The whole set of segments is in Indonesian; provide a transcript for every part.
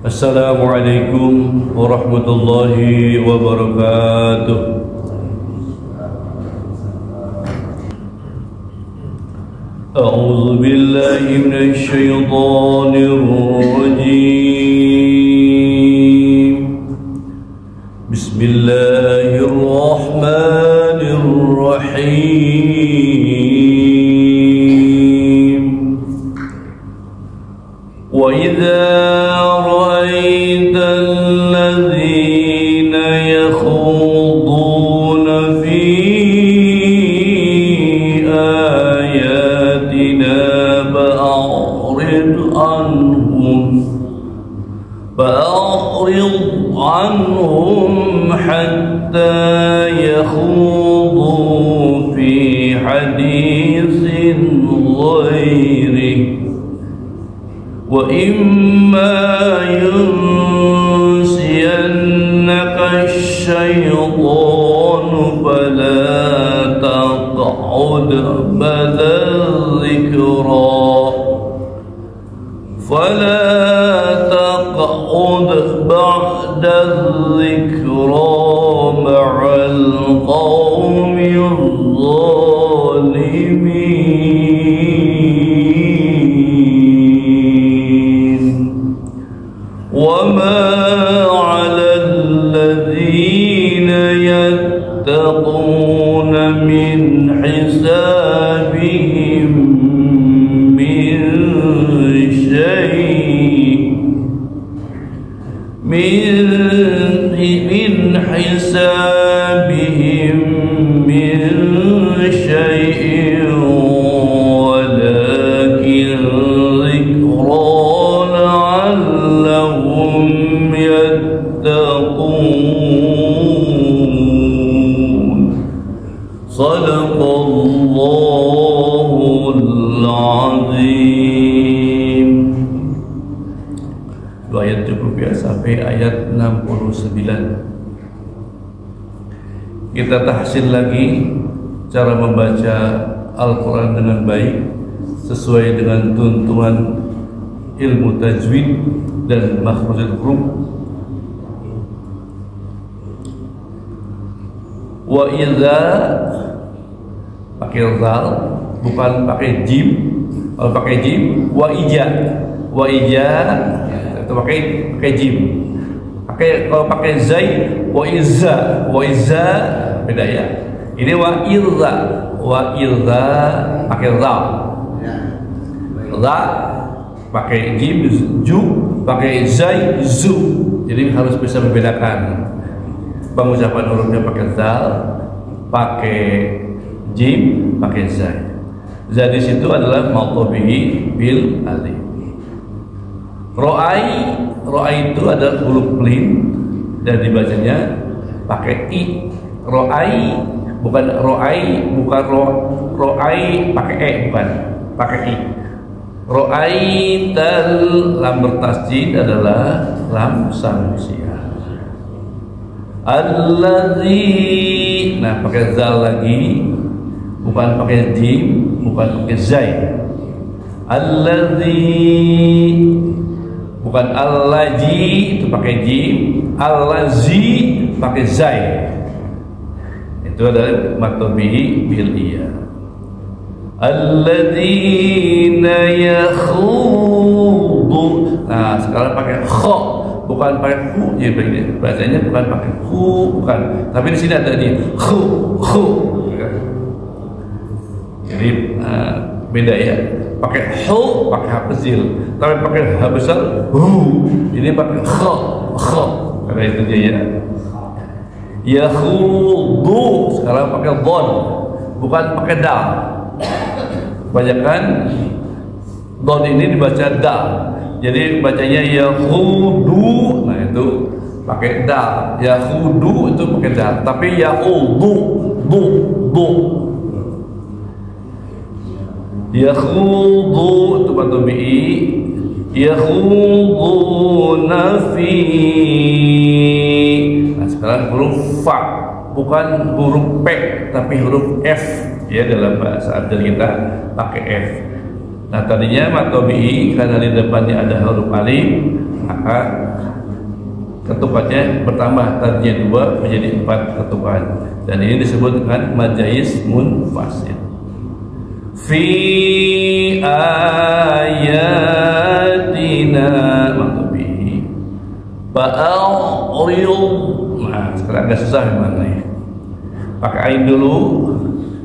Assalamualaikum warahmatullahi wabarakatuh. A'udzu billahi minasy syaithanir rajim. Bismillahirrahmanirrahim. Wa idza رأيت الذين يخوضون في آياتنا فأعرض عنهم حتى يخوضوا في حديث غيره وإما ينسينك الشيطان فلا تقعد بعد الذكرى مع القوم الظالمين وما على الذين يتقون من حسابهم من شيء ولكن ذكرى لعلهم يتقون. صدق Allahul Azim. Dua ayat cukup ya, sampai ayat 69. Kita tahsin lagi cara membaca Al-Quran dengan baik sesuai dengan tuntunan ilmu tajwid dan makhrajul huruf. Wa idza pakai zal, bukan pakai jim. Kalau pakai jim, wa ija itu pakai jim. Kalau pakai zai, wa izza beda ya. Ini wa ilza pakai za pakai jim, ju pakai zai, zu. Jadi harus bisa membedakan pengucapan hurufnya pakai zal, pakai jim, pakai zai. Jadi situ adalah maqabihi bil alif. Ro'ai itu adalah huruf lin dan dibacanya pakai i. Ro'ai bukan ro'ai, bukan ro'ai pakai e, bukan pakai i. Ro'ai tal lam bertasjid adalah lam samsiah. Allazi, nah pakai zal lagi, bukan pakai jim, bukan pakai zai. Allazi, bukan allazi itu pakai jim, allazi pakai zai. Itu adalah maqabihi bil iya. Alladzina yakhudu. Nah, sekarang pakai kha, bukan pakai hu. Ya, bacanya bukan pakai hu, bukan. Tapi di sini ada di khu. Jadi beda ya. Pakai hu, pakai ha kecil. Tapi pakai ha besar, hu. Ini pakai kha. Karena itu dia ya. Yakhudu sekarang pakai dhon, bukan pakai dal. Kebanyakan dhon ini dibaca dal. Jadi bacanya yakhudu. Nah itu pakai dal. Yakhudu itu pakai dal. Tapi yakhudu, du. Yakhudu itu matobi'i. Yakhuduna fi. Nah sekarang huruf fa, bukan huruf P tapi huruf F ya, dalam bahasa Arab kita pakai F. Nah tadinya mat tabi'i karena di depannya ada huruf alif, maka ketukannya bertambah, tadinya 2 menjadi 4 ketukan, dan ini disebut dengan mad jaiz munfasil. Fi ayatina mat tabi'i ba'ariyum. Nah sekarang agak susah gimana nih, pakai ain dulu,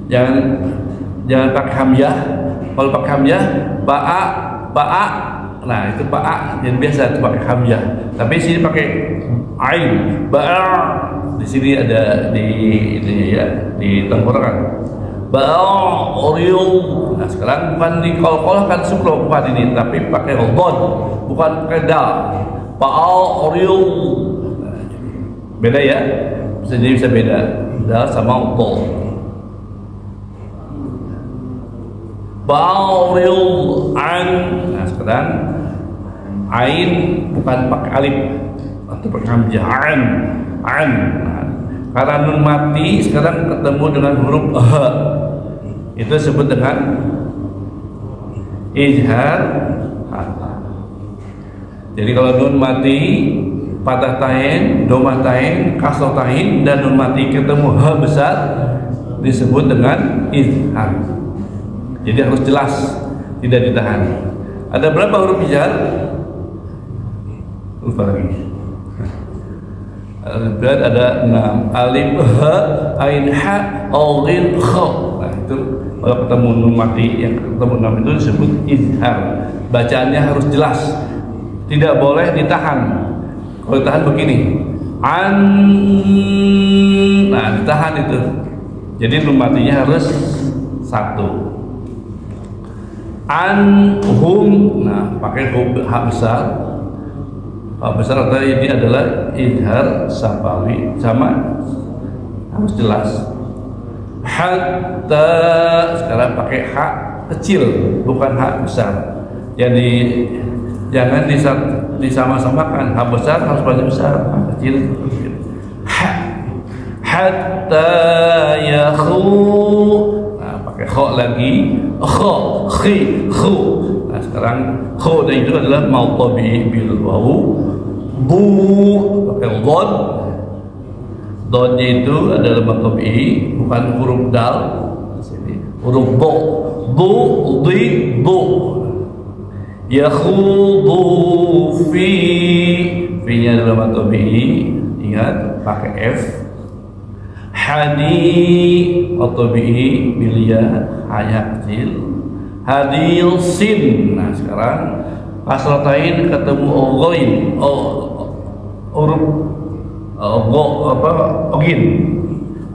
jangan pakai hamzah. Kalau pakai hamzah ba'a, nah itu ba'a yang biasa itu pakai hamzah, tapi sini pakai ain, ba'a. Di sini ada di ini ya, di tenggorokan, ba'ariyum. Nah sekarang bukan di kol-kolkan sukro, bukan ini, tapi pakai dhad, bukan pakai dal. Ba'ariyum. Beda ya, bisa beda dal sama dal. Ba'ariyum an. Nah sekarang ain bukan pakai alif atau pakai hamzah, an. Nah, karena nun mati sekarang ketemu dengan huruf h, itu disebut dengan izhar hatta. Jadi kalau nun mati, patah tain, domah tain, kasroh tain, dan nun mati ketemu h besar, disebut dengan izhar. Jadi harus jelas, tidak ditahan. Ada berapa huruf izhar? Lupa lagi. Ada 6. Alif, ha, ain, ha, ghin, kha. Nah itu kalau ketemu nun mati yang ketemu 6 itu disebut izhar. Bacaannya harus jelas, tidak boleh ditahan. Kalau ditahan begini, an. Nah ditahan itu. Jadi nun matinya harus 1. Anhum. Nah pakai hak besar. Hak besar atau ini adalah izhar safawi, sama harus jelas. Hatta, sekarang pakai hak kecil, bukan hak besar. Jadi jangan disama-samakan. Hak besar harus paling besar, hak kecil kecil. Hatta yakhu. Nah pakai kho lagi, kho, khi, khu. Nah sekarang kho dan itu adalah mad tabi'i bil wawu. Bu pakai dhad. Dhadnya itu adalah mad tabi'i, bukan huruf dal. Sini huruf do, du, di, du. Yakhudu fi, fi-nya adalah mad tabi'i. Ingat pakai f. Hadi mad tabi'i bil ya, hanya kecil. Hadil sin. Nah sekarang kasratain ketemu ghain, huruf ogin.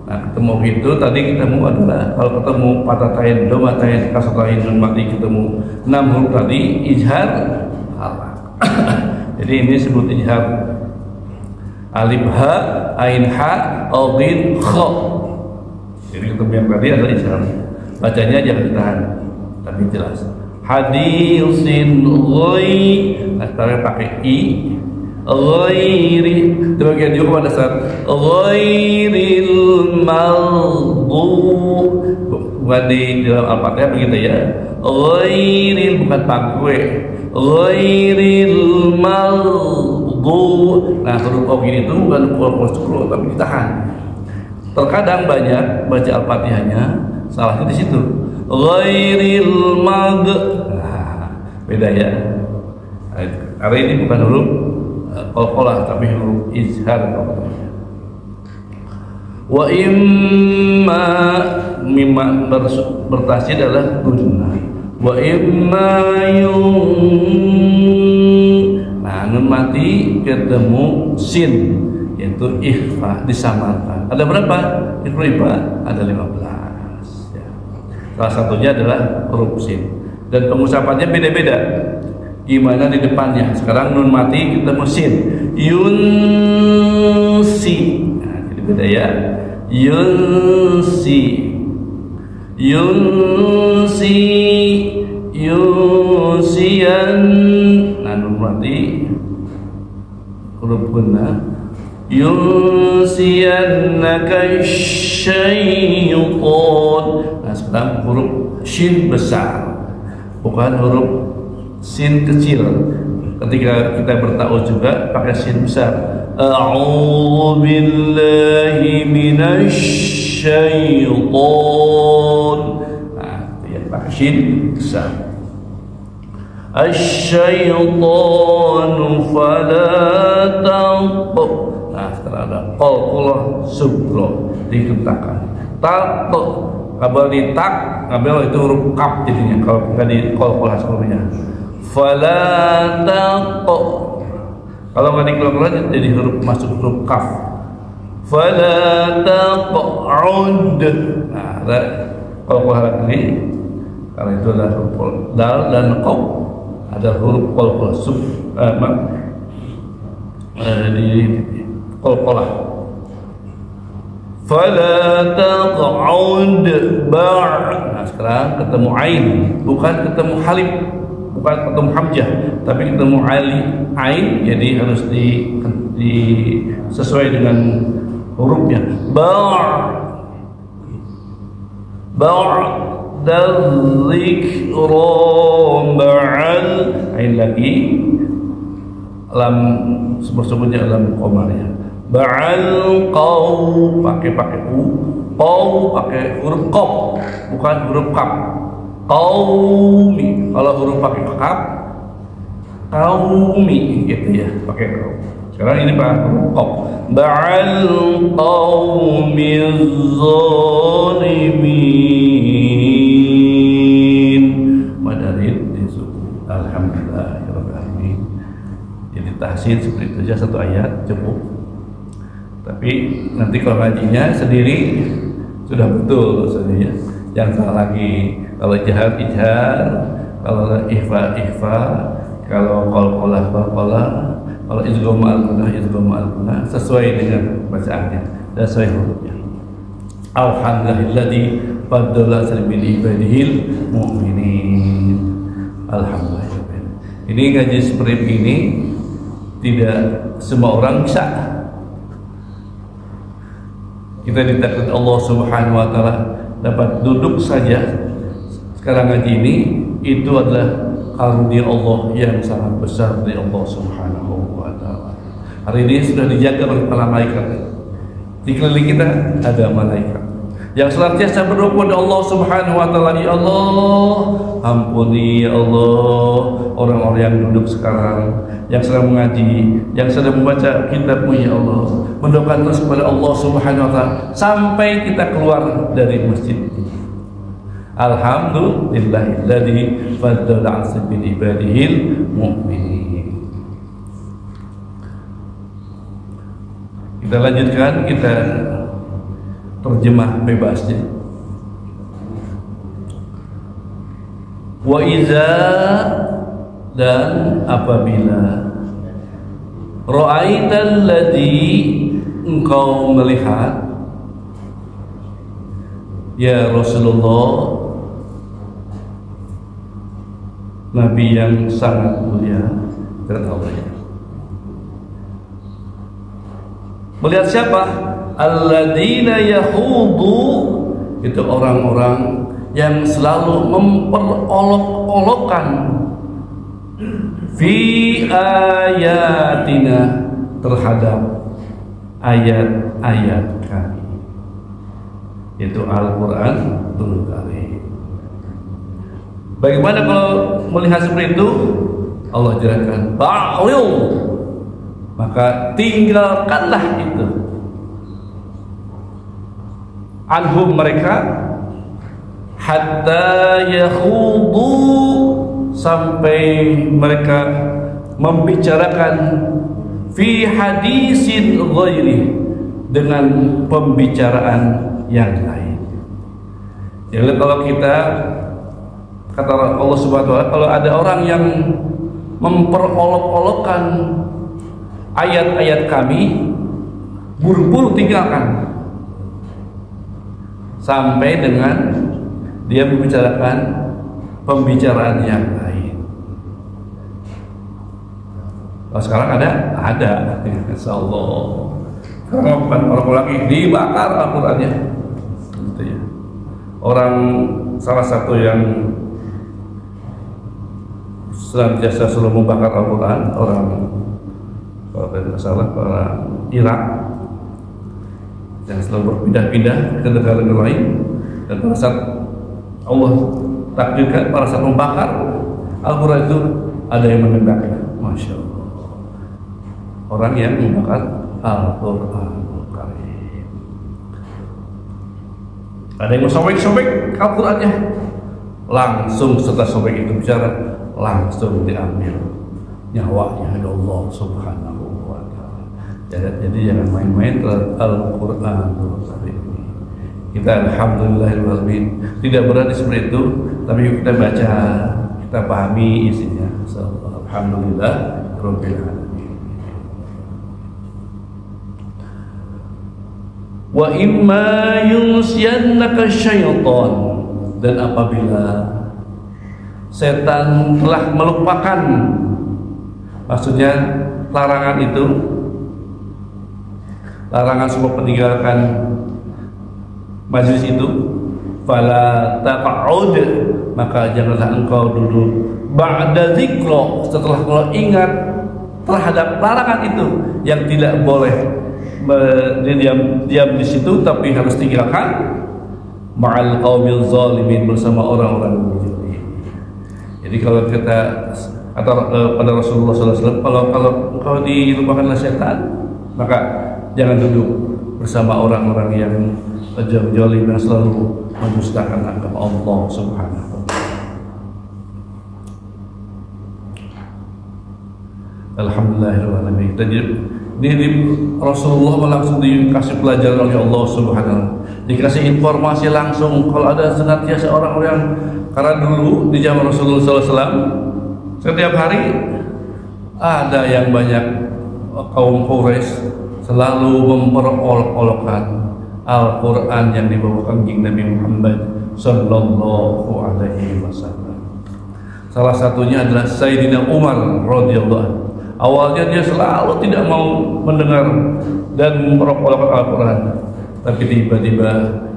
Nah ketemu itu tadi ketemu adalah, kalau ketemu patah tain, domah tain, kasratain, nun mati, ketemu 6 huruf tadi izhar halak. Jadi ini disebut izhar. Alif ha, ain ha, ghin, kha. Jadi ketemu yang tadi adalah izhar. Bacanya jangan ditahan, tapi jelas. Hadisin ghai. Nah sekarang pakai i, ghairi. Demikian juga pada saat ghairil maghdubi, bukan di dalam Al-Fatihah begitu ya. Ghairil, bukan pakwe. Ghairil maghdubi. Nah huruf o gini itu bukan kurang tapi ditahan. Terkadang banyak baca Al-Fatihahnya salahnya di situ. Ghairil mag. Nah, beda ya. Karena ini bukan huruf qalqalah tapi huruf izhar. Wa imma, mimma bertasydid adalah gunnah. Wa imma nah nun mati ketemu sin, yaitu ikhfa, disamarkan. Ada berapa? Ikhfa ada 15 ya. Salah satunya adalah huruf sin, dan pengucapannya beda-beda. Gimana di depannya? Sekarang nun mati ketemu sin, yunsi. Nah, jadi beda ya. Yunsi, yunsi, yunsian. Nah nun mati huruf gunnah. Yunsiyannaka syaitan. Nah sekarang huruf shin besar. bukan huruf sin kecil. Ketika kita bertaus juga pakai sin besar. A'udzu billahi minasy syaiton. Nah, ya pakai sin besar. Asy-syaitanu fala taqu. Nah, sekarang ada qalqalah subro dihentakkan. Tak kabel di tak, kabel itu huruf kaf jadinya kalau bukan di qalqalah sebelumnya. Fala taqu. Kalau nggak dikeluarkan jadi huruf masuk huruf kaf. Fala taq'ud. Nah, ada qalqalah lagi. Karena itu adalah huruf dal dan qaw. Ada huruf qalqalah sub di qalqalah. Fala taq'ud ba'. Nah, sekarang ketemu ain, bukan ketemu halif, bukan ketemu hamzah, tapi ketemu ain, jadi harus sesuai dengan hurufnya. Dzikra ba'al ain lagi, lam sebut-sebutnya lam qamarnya. Ba'al qaw pakai u, qaw pakai huruf qaf, bukan huruf kaf. Qaumi, kalau huruf pakai kaf, qaumi gitu ya, pakai qaw. Sekarang ini pakai huruf qaf. Ba'al qaumiz zalimin. Madarin disukun. Alhamdulillahirabbil alamin. Jadi tahsin seperti itu aja, satu ayat cukup. Tapi nanti kalau ngajinya sendiri sudah betul saja. Jangan salah lagi. Kalau ijhar, kalau ihfa, kalau qalqalah, kalau idgham al-qunah sesuai dengan bacaannya dan sesuai hurufnya. Alhamdulillahilladzi faddala bil ibadihil mu'minin. Alhamdulillah. Ini ngaji seperti ini tidak semua orang bisa. Kita ditakdirkan Allah Subhanahu wa taala dapat duduk saja. Sekarang ngaji ini itu adalah karunia Allah yang sangat besar dari Allah Subhanahu wa taala. Hari ini sudah dijaga oleh para malaikat. Di keliling kita ada malaikat yang senantiasa berdoa kepada Allah Subhanahu wa taala, ya Allah, ampuni ya Allah orang-orang yang duduk sekarang, yang sedang mengaji, yang sedang membaca kitab-Mu ya Allah. Mendoakan terus kepada Allah Subhanahu wa taala sampai kita keluar dari masjid ini. Alhamdulillahilladzi faddala 'ala ibadihil mu'minin. Kita lanjutkan, kita terjemah bebasnya. Wa iza, dan apabila ra'aital ladzi, engkau melihat ya Rasulullah, Nabi yang sangat mulia dan Allah. Melihat siapa? Alladzina yahudu, itu orang-orang yang selalu memperolok-olokkan fi ayatina, terhadap ayat-ayat kami, yaitu Al-Quran Karim. Bagaimana kalau melihat seperti itu? Allah jelaskan, ba'il, maka tinggalkanlah itu, anhum mereka, hatta yakhudu, sampai mereka membicarakan fi hadisin ghairi, dengan pembicaraan yang lain. Jadi kalau kita, kata Allah Subhanahu wa taala, kalau ada orang yang memperolok-olokkan ayat-ayat kami, buru-buru tinggalkan, sampai dengan dia membicarakan pembicaraan yang lain. Kalau sekarang ada, insyaallah. Karena bukan orang lagi dibakar Al-Qur'annya, gitu ya. Orang salah satu yang senantiasa selalu membakar Al-Quran, orang kalau tidak salah orang Irak yang selalu berpindah-pindah ke negara-negara lain, dan pada saat Allah takdirkan pada saat membakar Al-Quran itu ada yang menembaknya. Masya Allah, orang yang membakar Al-Quran. Ada yang sobek-sobek Al-Qurannya, langsung setelah sobek itu bicara, langsung diambil nyawanya oleh Allah Subhanahu wa ta'ala. Jadi jangan main-main terhadap Al-Quran. Kita alhamdulillahirrahmanirrahim tidak berani seperti itu, tapi kita baca, kita pahami isinya. Alhamdulillah rabbil alamin. Wa imma yunsiyannaka syaitan, dan apabila setan telah melupakan, maksudnya larangan itu, larangan semua meninggalkan majlis itu, fala taq'ud, maka janganlah engkau duduk ba'da dzikra, setelah kau ingat terhadap larangan itu yang tidak boleh diam di situ, tapi harus tinggalkan, ma'al qaumil zalimin, bersama orang-orang zalim. Jadi kalau kita atau pada Rasulullah SAW, kalau engkau dilupakanlah setan, maka jangan duduk bersama orang-orang yang zalim yang selalu mendustakan agama Allah Subhanahu wa ta'ala. Alhamdulillahirrahmanirrahim. Jadi Rasulullah langsung dikasih pelajaran oleh Allah Subhanahu wa ta'ala, dikasih informasi langsung. Kalau ada senantiasa orang-orang, karena dulu di zaman Rasulullah SAW setiap hari ada yang banyak kaum Quraisy selalu memperolok-olokkan Al-Quran yang dibawakan Nabi Muhammad Sallallahu Alaihi Wasallam. Salah satunya adalah Sayyidina Umar radhiyallahu anhu. Awalnya dia selalu tidak mau mendengar dan memperolok-olokkan Al-Quran, tapi tiba-tiba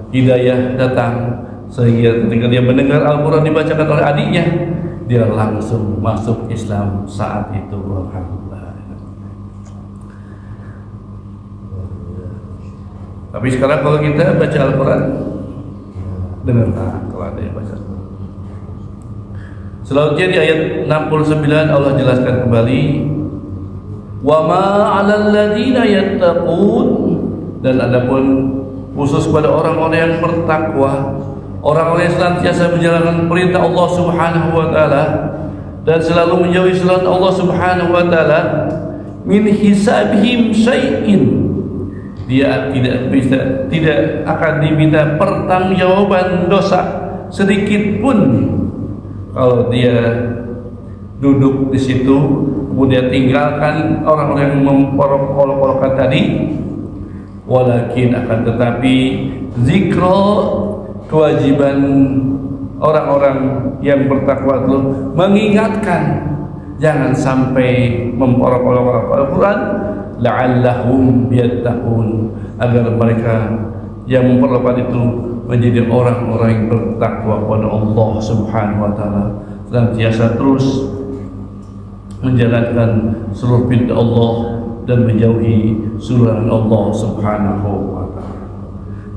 hidayah datang, sehingga ketika dia mendengar Al-Quran dibacakan oleh adiknya, dia langsung masuk Islam saat itu. Alhamdulillah. Tapi sekarang kalau kita baca Al-Quran, dengarkan kalau ada yang baca. Selanjutnya di ayat 69 Allah jelaskan kembali, wa ma 'alal ladzina yattaqun, dan adapun khusus pada orang-orang yang bertakwa, orang-orang yang senantiasa menjalankan perintah Allah Subhanahu wa taala dan selalu menjauhi selain Allah Subhanahu wa taala, min hisabihim syai'in, dia tidak akan diminta pertanggungjawaban dosa sedikit pun kalau dia duduk di situ kemudian tinggalkan orang-orang yang memperolok-olokkan tadi. Walakin akan tetapi zikra, kewajiban orang-orang yang bertakwa itu mengingatkan, jangan sampai memperolok-olokkan Al-Quran, la'allahum yattaqun, agar mereka yang memperolokkan itu menjadi orang-orang yang bertakwa kepada Allah Subhanahu wa taala, senantiasa terus menjalankan seluruh perintah Allah dan menjauhi larangan Allah Subhanahu wa taala.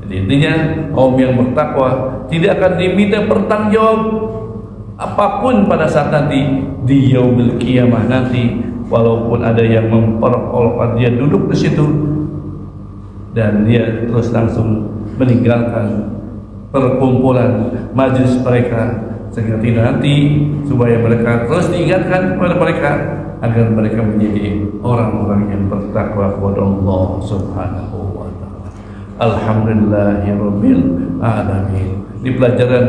Jadi intinya kaum yang bertakwa tidak akan diminta pertanggungjawab apapun pada saat nanti di yaumil qiyamah nanti, walaupun ada yang memperolok-olokkan dia duduk di situ dan dia terus langsung meninggalkan perkumpulan majlis mereka, sehingga tidak nanti supaya mereka terus diingatkan kepada mereka agar mereka menjadi orang-orang yang bertakwa kepada Allah Subhanahu wa taala. Alhamdulillahirabbil alamin. Ini pelajaran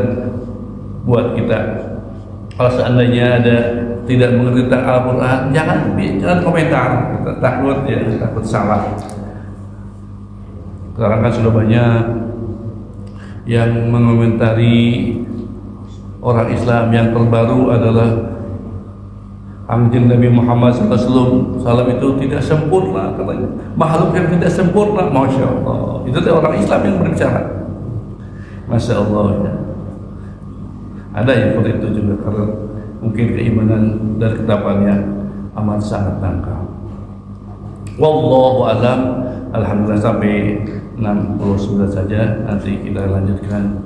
buat kita. Kalau seandainya ada tidak mengerti tentang Al-Quran, jangan komentar, kita takut ya, takut salah. Sekarang kan sudah banyak yang mengomentari orang Islam. Yang terbaru adalah Kanjeng Nabi Muhammad SAW itu tidak sempurna, katanya makhluk yang tidak sempurna. Masya Allah, itu orang Islam yang berbicara. Masya Allah ya. Ada yang seperti itu juga, karena mungkin keimanan dan ketakwanya amat sangat dangkal. Wallahu alam. Alhamdulillah sampai 69 saja. Nanti kita lanjutkan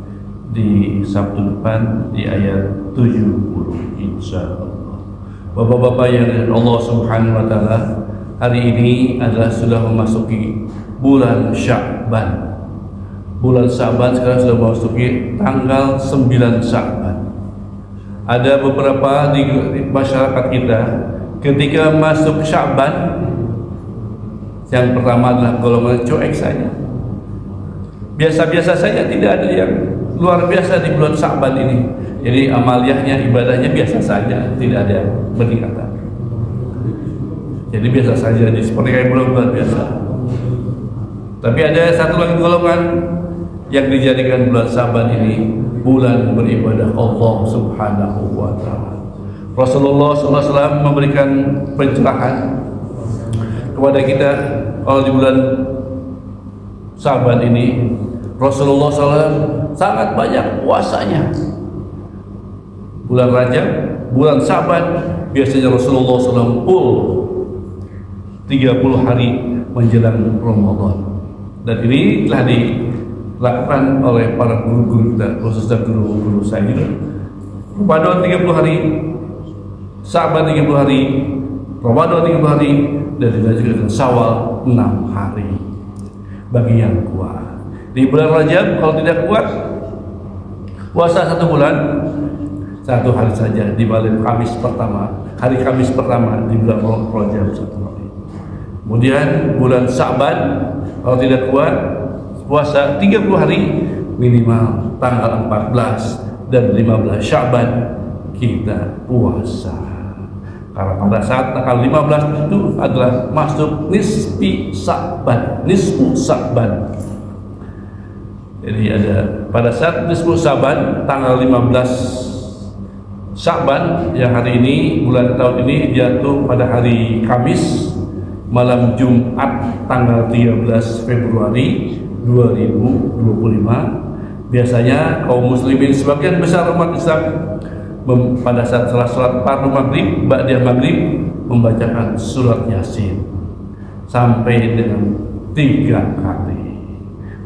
di Sabtu depan di ayat 70 insyaallah. Bapak-bapak yang Allah Subhanahu wa taala, hari ini adalah sudah memasuki bulan Sya'ban. Bulan Sya'ban sekarang sudah memasuki tanggal 9 Sya'ban. Ada beberapa di masyarakat kita ketika masuk Sya'ban, yang pertama adalah golongan cuek saja, biasa-biasa saja, tidak ada yang luar biasa di bulan Sya'ban ini. Jadi amaliyahnya, ibadahnya biasa saja, tidak ada yang peningkatan. Jadi biasa saja, seperti kayak bulan-bulan biasa. Tapi ada satu lagi golongan yang dijadikan bulan Sya'ban ini bulan beribadah Allah Subhanahu wa taala. Rasulullah SAW memberikan pencerahan kepada kita kalau di bulan Sya'ban ini Rasulullah SAW sangat banyak puasanya. Bulan Rajab, bulan Sya'ban biasanya Rasulullah SAW full 30 hari menjelang Ramadan. Dan ini telah dilakukan oleh para guru-guru kita, khususnya guru-guru saya juga. Ramadan 30 hari, Sya'ban 30 hari, Ramadan 30 hari, dan dilanjutkan dengan Syawal 6 hari bagi yang kuat. Di bulan Rajab kalau tidak kuat puasa 1 bulan, 1 hari saja di malam Kamis pertama, hari Kamis pertama di bulan Rajab 1 hari. Kemudian bulan Sya'ban kalau tidak kuat puasa 30 hari minimal tanggal 14 dan 15 Sya'ban kita puasa. Karena pada saat tanggal 15 itu adalah masuk nisfi Sya'ban, nisfu Sya'ban. Jadi ada pada saat nisfu Sya'ban tanggal 15 Sya'ban yang hari ini, bulan tahun ini jatuh pada hari Kamis malam Jumat tanggal 13 Februari 2025. Biasanya kaum muslimin sebagian besar umat Islam pada saat salat fardu maghrib, ba'da maghrib membacakan surat Yasin sampai dengan 3 kali.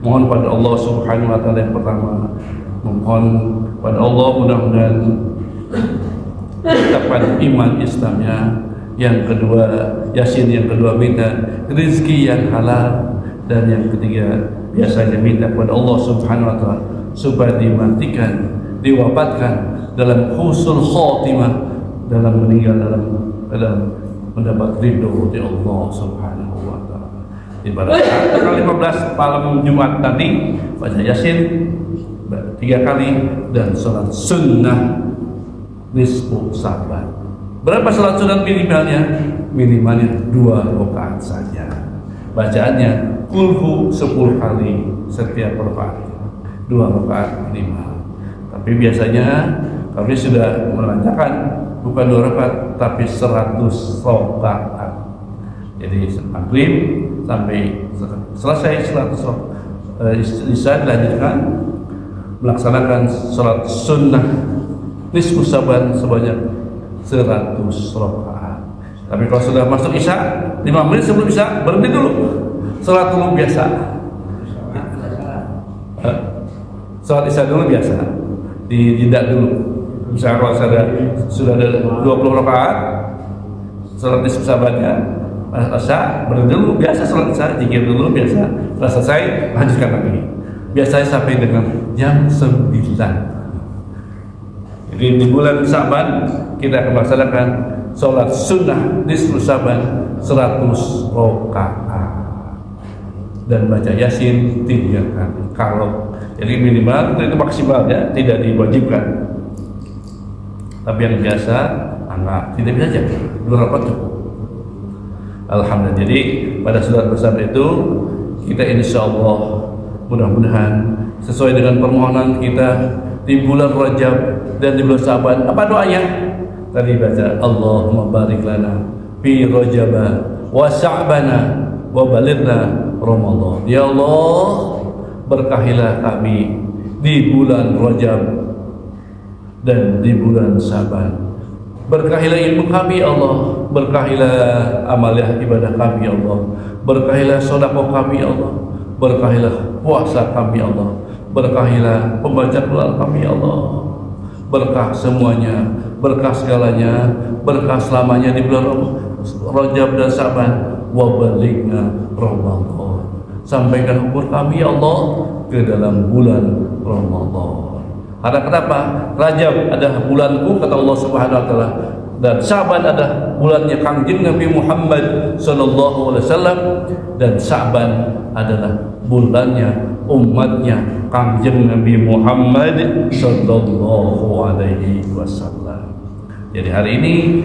Mohon pada Allah Subhanahu wa taala yang pertama, mohon pada Allah mudah-mudahan tetapkan iman Islamnya. Yang kedua Yasin, yang kedua minta rezeki yang halal, dan yang ketiga biasanya minta kepada Allah Subhanahu wa taala supaya dimatikan, diwafatkan dalam husnul khotimah, dalam meninggal dalam mendapat ridho dari Allah Subhanahu wa taala. Di pada tanggal 15 malam Jumat tadi baca Yasin 3 kali dan salat sunnah nisfu Sya'ban. Berapa salat sunat minimalnya? Minimalnya 2 rakaat saja. Bacaannya kulhu 10 kali setiap rakaat, 2 rakaat minimal. Tapi biasanya kami sudah melancarkan bukan 2 rakaat tapi 100 rakaat. Jadi maghrib sampai selesai 100 rakaat isya dilanjutkan melaksanakan salat sunnah nisfu Sya'ban sebanyak 100 rakaat. Tapi kalau sudah masuk isya 5 menit sebelum isya berhenti dulu, salat dulu biasa. Salat isya dulu biasa, dijeda dulu. Misalnya kalau sudah ada 20 rakaat salat nisfu Sya'bannya, isya berhenti dulu biasa, salat isya zikir dulu biasa, setelah selesai lanjutkan lagi. Biasanya sampai dengan jam 9. Jadi di bulan Sya'ban kita akan melaksanakan sholat sunnah nisfu Sya'ban 100 rakaat dan baca Yasin 3 kali. Kalau jadi minimal itu maksimalnya, tidak diwajibkan. Tapi yang biasa tidak bisa aja 2 rakaat cukup. Alhamdulillah. Jadi pada salat bersama itu kita insyaallah mudah-mudahan sesuai dengan permohonan kita di bulan Rajab dan di bulan Sya'ban. Apa doanya? Tadi baca Allahumma barik lana fi Rajab wa Sya'bana wa balighna Ramadan. Ya Allah, berkahilah kami di bulan Rajab dan di bulan Sya'ban, Berkahilah ilmu kami ya Allah, berkahilah amalia ibadah kami ya Allah, berkahilah sedekah kami ya Allah, berkahilah puasa kami ya Allah, berkahilah pembaca Quran kami ya Allah. Berkah semuanya, berkah segalanya, berkah selamanya di bulan Rajab dan Sa'ban, wa balighna Ramadan. Sampaikan umur kami ya Allah ke dalam bulan Ramadan. Karena kenapa? Rajab adalah bulanku kata Allah Subhanahu wa taala, dan Sa'ban adalah bulannya Kangjeng Nabi Muhammad sallallahu alaihi wasallam, dan Sa'ban adalah bulannya umatnya Kangjeng Nabi Muhammad sallallahu alaihi wasallam. Jadi hari ini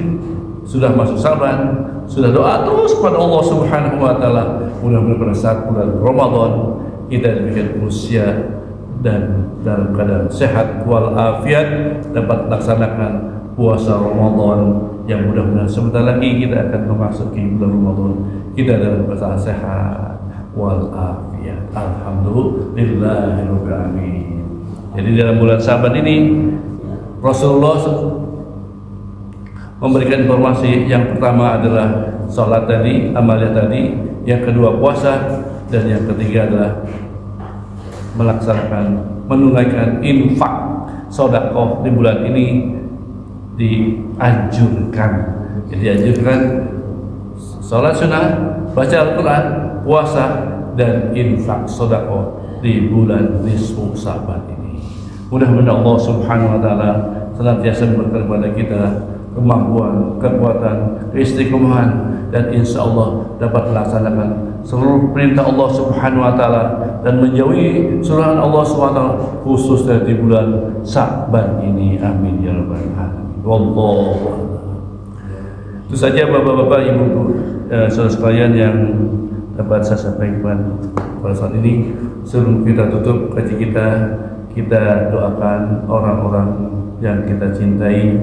sudah masuk Sa'ban, sudah doa terus kepada Allah Subhanahu wa taala, mudah-mudahan pada saat bulan Ramadan kita diberikan usia dan dalam keadaan sehat walafiat dapat melaksanakan puasa Ramadan yang mudah-mudahan sebentar lagi kita akan memasuki bulan Ramadan kita dalam keadaan sehat walafiat. Alhamdulillahirabbil alamin. Jadi dalam bulan Sa'ban ini Rasulullah memberikan informasi. Yang pertama adalah sholat tadi, amalia tadi, yang kedua puasa, dan yang ketiga adalah melaksanakan, menunaikan infak sedekah di bulan ini dianjurkan. Jadi dianjurkan sholat sunnah, baca Al-Quran, puasa, dan infak sedekah di bulan nisfu Sa'ban ini. Mudah-mudahan Allah Subhanahu wa taala senantiasa memberikan kepada kita kemampuan, kekuatan, keistiqomahan, dan insya Allah dapat melaksanakan seluruh perintah Allah Subhanahu wa taala dan menjauhi suruhan Allah Subhanahu wa taala khususnya di bulan Sa'ban ini. Amin ya rabbal alamin. Wallahu a'lam. Itu saja Bapak-bapak, Ibu-ibu, saudara sekalian yang dapat saya sampaikan pada saat ini. Sebelum kita tutup kaji kita doakan orang-orang yang kita cintai,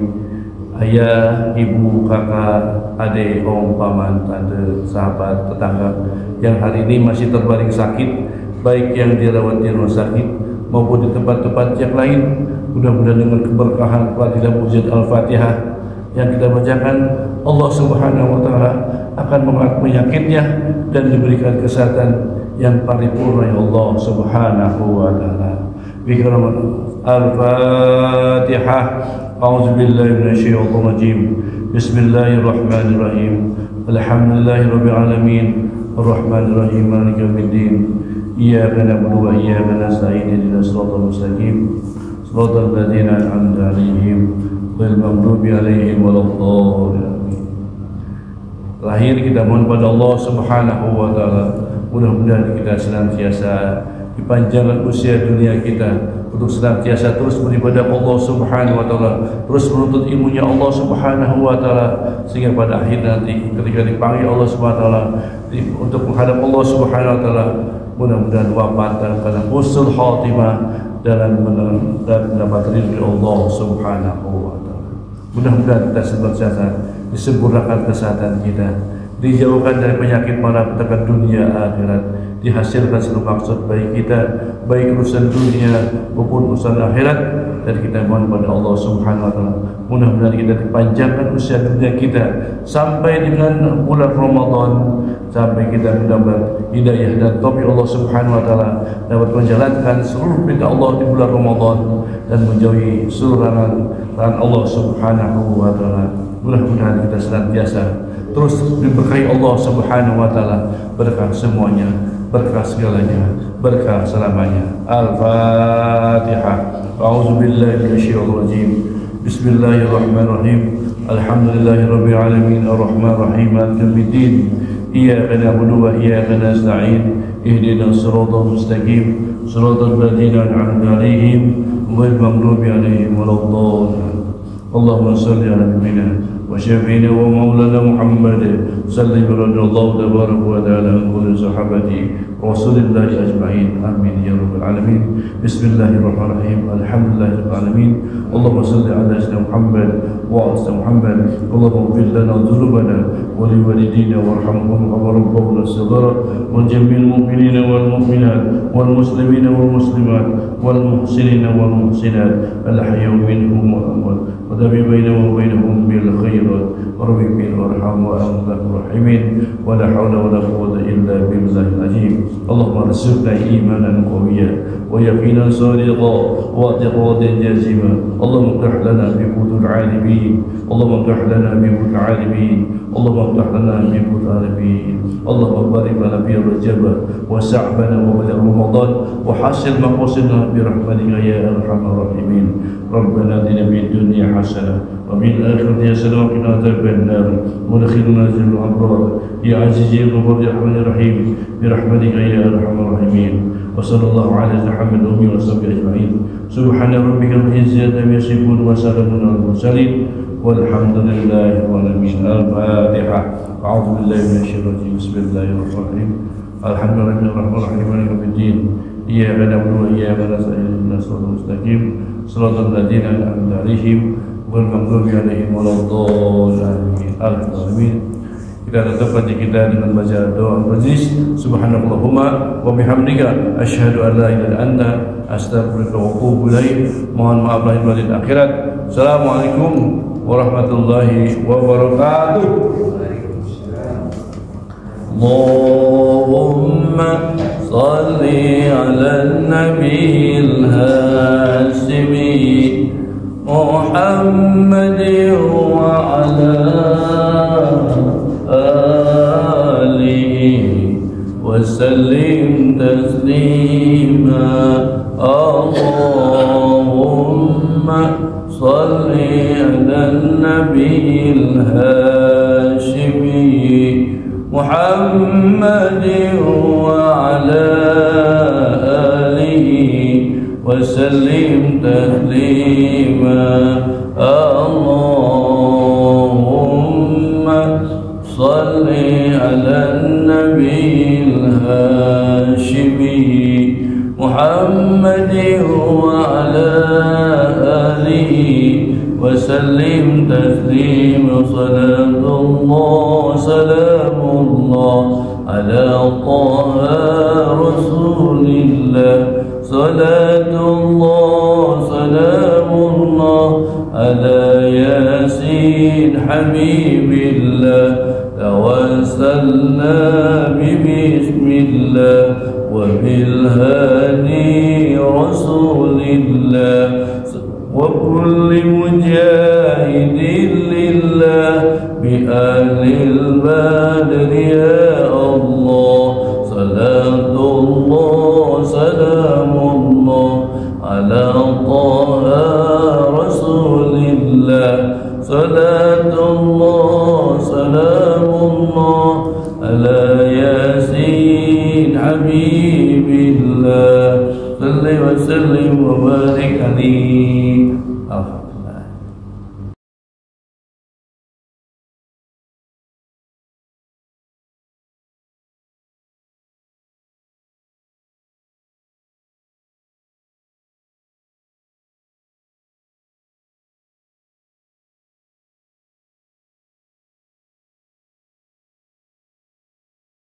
ayah, ibu, kakak, adik, om, paman, tante, sahabat, tetangga yang hari ini masih terbaring sakit, baik yang dirawat di rumah sakit maupun di tempat-tempat yang lain. Mudah-mudahan dengan keberkahan fadilah wujud Al-Fatihah yang kita bacakan, Allah Subhanahu wa taala akan mengangkat penyakitnya dan diberikan kesehatan yang paripurna ya Allah Subhanahu wa taala. Al-Fatihah. A'udzu billahi minasyaitonir rajim. Bismillahirrahmanirrahim. Alhamdulillahirabbil alamin. Arrahmanir rahim. Maliki yaumiddin. Iyyaka na'budu wa iyyaka nasta'in. Ihdinas siratal mustaqim. Shiratal ladzina an'amta 'alaihim ghairil maghdubi 'alaihim waladdallin. Lahir kita mohon pada Allah Subhanahu wa taala, mudah-mudahan kita senantiasa dipanjangkan usia dunia kita untuk senantiasa terus beribadah Allah Subhanahu wa taala, terus menuntut ilmunya Allah Subhanahu wa taala, sehingga pada akhir nanti ketika dipanggil Allah Subhanahu wa taala untuk menghadap Allah Subhanahu wa taala, mudah-mudahan wafat dalam keadaan husnul khatimah dan mendapat ridho Allah Subhanahu wa taala. Mudah-mudahan kita senantiasa disempurnakan kesehatan kita, dijauhkan dari penyakit malapetaka dunia akhirat, dihasilkan seluruh maksud baik kita, baik urusan dunia maupun urusan akhirat, dan kita mohon pada Allah Subhanahu wa taala mudah-mudahan kita dipanjangkan usia dunia kita sampai dengan bulan Ramadan, sampai kita mendapat hidayah dan taufik Allah Subhanahu wa taala dapat menjalankan seluruh perintah Allah di bulan Ramadan dan menjauhi seluruh larangan Allah Subhanahu wa taala. Mudah-mudahan kita senantiasa terus diberkahi Allah Subhanahu wa taala, berkah semuanya, berkah segalanya, berkah selamanya. Al-Fatihah. A'udzu billahi minasyaitonir rajim. Bismillahirrahmanirrahim. Alhamdulillahirabbil alamin. Arrahmanir rahim. Maliki yaumiddin. Iyyaka na'budu wa iyyaka nasta'in. Ihdinas siratal mustaqim. Siratal ladzina an'amta 'alaihim ghairil maghdubi 'alaihim waladdallin. Allahumma shalli 'ala nabiyyina وشفينا ومولانا محمد صلى الله تبارك وتعالى على كل صحابته رسول الله أجمعين. آمين يا رب العالمين. بسم الله الرحمن الرحيم. الحمد لله رب العالمين. اللهم صل على سيدنا محمد وعلى سيدنا محمد. اللهم اغفر لنا ذنوبنا ولوالدينا وارحمهم كما ربونا صغارا وجميع المؤمنين والمؤمنات والمسلمين والمسلمات والمحسنين والمحسنات الأحياء منهم والأموات ودفع بينهم وبينهم بالخيرات رب اغفر وارحم وأنت الراحمين ولا حول ولا قوة إلا بالله العظيم اللهم ارزقنا إيمانا قويا ويقينا صادقا واعتقادا جازما اللهم افتح لنا بفوت العالمين اللهم افتح لنا بفوت العالمين اللهم افتح لنا بفوت العالمين اللهم بارك لنا في رجب وسعبنا وبلغ رمضان وحسن مقاصدنا برحمتك يا أرحم الراحمين ربنا آتنا في الدنيا حسنة وفي الآخرة حسنة وقنا عذاب النار وادخلنا جنة الأبرار يا عزيز يا غفور يا رحمن الرحيم برحمتك يا أرحم الراحمين وصلى الله على محمد وصحبه أجمعين سبحان ربك رب العزة عما يصفون وسلام على المرسلين والحمد لله رب العالمين. الفاتحة. أعوذ بالله من الشيطان الرجيم بسم الله الرحمن الرحيم الحمد لله الرحمن الرحيم مالك يوم الدين إياك نعبد وإياك نستعين اهدنا الصراط المستقيم صراط الذين أنعمت عليهم غير المغضوب عليهم ولا الضالين آمين. Kita tutup kajian kita dengan baca doa majlis. Subhanallahumma wa bihamdika asyhadu an la ilaha illa anta astaghfiruka wa atubu ilaik. Mohon maaf lahir batin akhirat. Assalamualaikum warahmatullahi wabarakatuh. Allahumma salli ala nabiyil hasimi Muhammadin wa ala alihi wa sallim taslima. Allahumma salli ala nabiyil hashimi Muhammadin wa ala alihi wa sallim taslima. Allahumma salli ala nabiyil hashimi Muhammadin wa ala alihi wa sallim taslima. Salatullah salamullah ala taha rasulillah. Salatullah salamullah ala yasin habibillah. Tawassalna bismillah wa bilhadi rasulillah wa kulli mujahidin lillah bi ahlil badri ya Allah. Salatullah salamullah ala taha rasulillah. Salatullah salamullah ala yasin habibillah. Salli wa sallim wa barik alaihi.